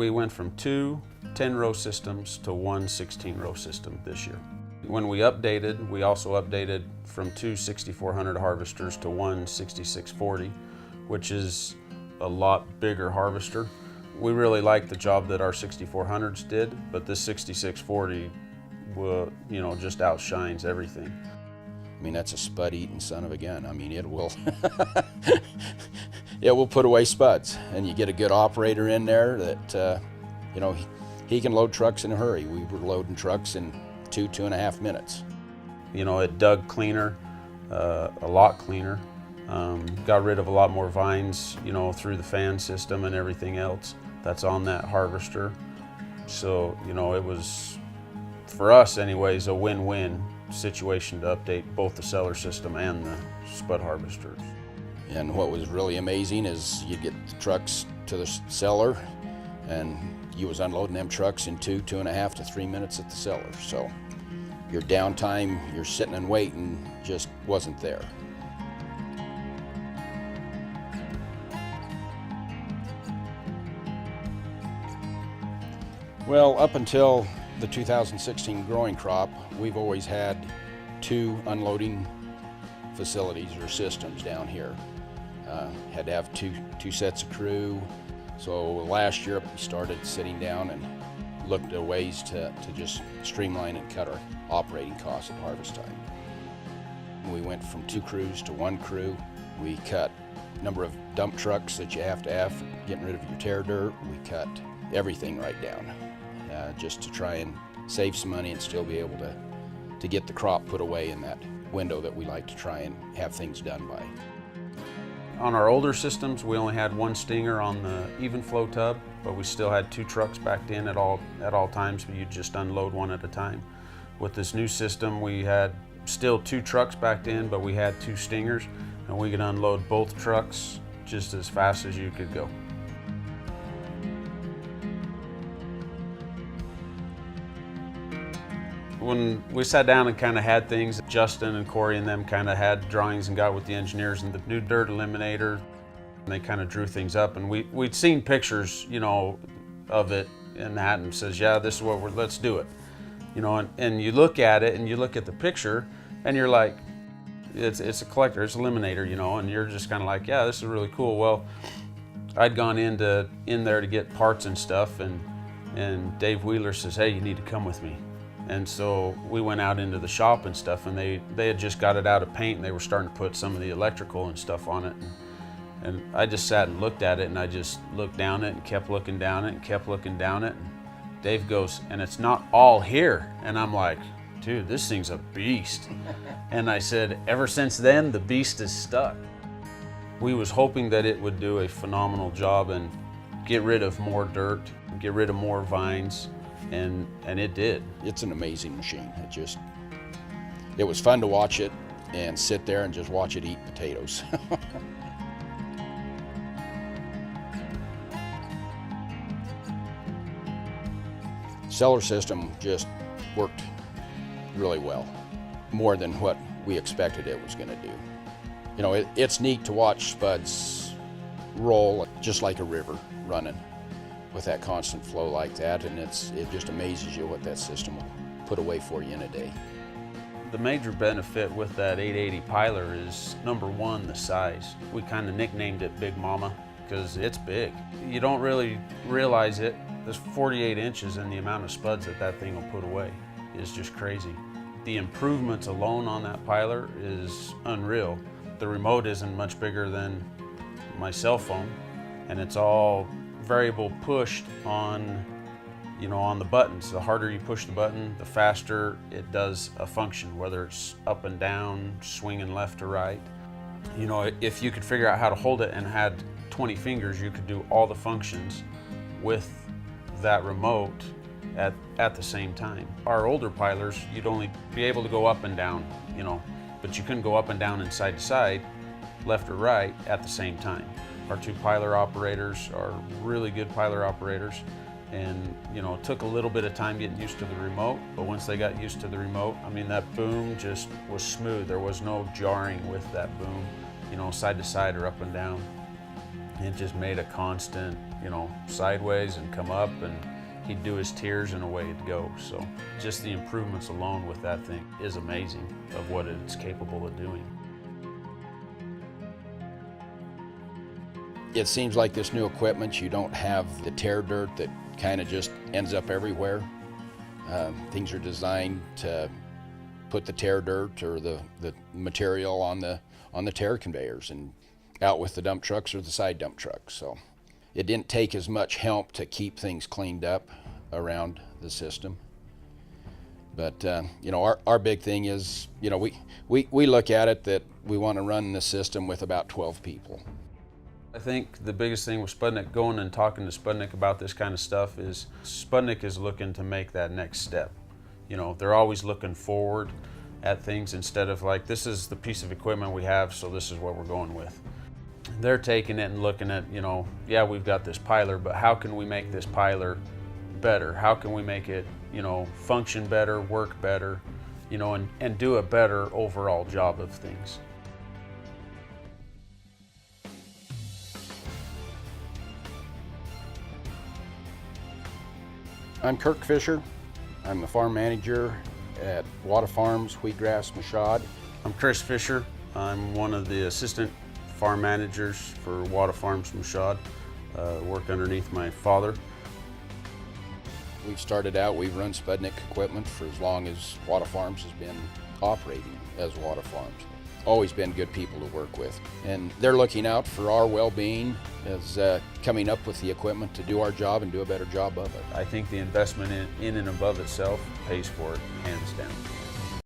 We went from 2 10-row systems to 1 16-row system this year. When we updated, we also updated from 2 6400 harvesters to 1 6640, which is a lot bigger harvester. We really like the job that our 6400s did, but this 6640 will, just outshines everything. I mean, that's a spud-eating son of a gun. I mean, it will, it will put away spuds, and you get a good operator in there that, he can load trucks in a hurry. We were loading trucks in 2.5 minutes. It dug cleaner, a lot cleaner. Got rid of a lot more vines, through the fan system and everything else that's on that harvester. So, it was, for us anyways, a win-win situation to update both the cellar system and the spud harvesters. And what was really amazing is you'd get the trucks to the cellar and you was unloading them trucks in 2.5 to 3 minutes at the cellar. So your downtime, you're sitting and waiting, just wasn't there. Well, up until the 2016 growing crop, we've always had 2 unloading facilities or systems down here. Had to have two sets of crew. So last year we started sitting down and looked at ways to just streamline and cut our operating costs at harvest time. We went from 2 crews to 1 crew. We cut number of dump trucks that you have for getting rid of your tear dirt. We cut everything right down, just to try and save some money and still be able to get the crop put away in that window that we like to try and have things done by. On our older systems, we only had 1 stinger on the even flow tub, but we still had 2 trucks backed in at all times, but you'd just unload 1 at a time. With this new system, we had still 2 trucks backed in, but we had 2 stingers, and we could unload both trucks just as fast as you could go. When we sat down and kind of had things, Justin and Corey and them kind of had drawings and got with the engineers and the new dirt eliminator, and they kind of drew things up, and we'd seen pictures, of it and that, and says, yeah, this is what let's do it. And you look at it and you look at the picture and you're like, it's a collector, it's an eliminator, and you're just kind of like, yeah, this is really cool. Well, I'd gone in there to get parts and stuff, and Dave Wheeler says, hey, you need to come with me. And so we went out into the shop and stuff, and they had just got it out of paint, and they were starting to put some of the electrical and stuff on it. And I just sat and looked at it, and I just looked down it and kept looking down it and kept looking down it. And Dave goes, and it's not all here. And I'm like, dude, this thing's a beast. And I said, ever since then, the beast is stuck. We was hoping that it would do a phenomenal job and get rid of more dirt, get rid of more vines. And it did. It's an amazing machine. It was fun to watch it and sit there and just watch it eat potatoes. Cellar system just worked really well, more than what we expected it was going to do. It's neat to watch spuds roll just like a river running with that constant flow like that, and it just amazes you what that system will put away for you in a day. The major benefit with that 880 piler is, number 1, the size. We kind of nicknamed it Big Mama because it's big. You don't really realize it. There's 48 inches, and the amount of spuds that thing will put away is just crazy. The improvements alone on that piler is unreal. The remote isn't much bigger than my cell phone, and it's all variable pushed on, on the buttons. The harder you push the button, the faster it does a function, whether it's up and down, swinging left to right. If you could figure out how to hold it and had 20 fingers, you could do all the functions with that remote at the same time. Our older pilers, you'd only be able to go up and down, but you couldn't go up and down and side to side, left or right at the same time. Our 2 piler operators are really good piler operators, and it took a little bit of time getting used to the remote, but once they got used to the remote, I mean, that boom just was smooth. There was no jarring with that boom, side to side or up and down. It just made a constant you know, sideways and come up, and he'd do his tiers and away it'd go. So just the improvements alone with that thing is amazing of what it's capable of doing. It seems like this new equipment, you don't have the tear dirt that kind of just ends up everywhere. Things are designed to put the tear dirt or the material on the tear conveyors and out with the dump trucks or the side dump trucks. So it didn't take as much help to keep things cleaned up around the system. But you know, our big thing is, you know, we look at it that we want to run the system with about 12 people. I think the biggest thing with Sputnik, going and talking to Sputnik about this kind of stuff, is Sputnik is looking to make that next step. You know, they're always looking forward at things instead of like, this is the piece of equipment we have, so this is what we're going with. They're taking it and looking at, you know, yeah, we've got this piler, but how can we make this piler better? How can we make it, you know, function better, work better, you know, and do a better overall job of things. I'm Kirk Fisher. I'm the farm manager at Wada Farms, Wheatgrass, Mashad. I'm Chris Fisher. I'm one of the assistant farm managers for Wada Farms, Mashad. Work underneath my father. We've started out, we've run Sputnik equipment for as long as Wada Farms has been operating as Wada Farms. Always been good people to work with. And they're looking out for our well-being as coming up with the equipment to do our job and do a better job of it. I think the investment in and above itself pays for it, hands down.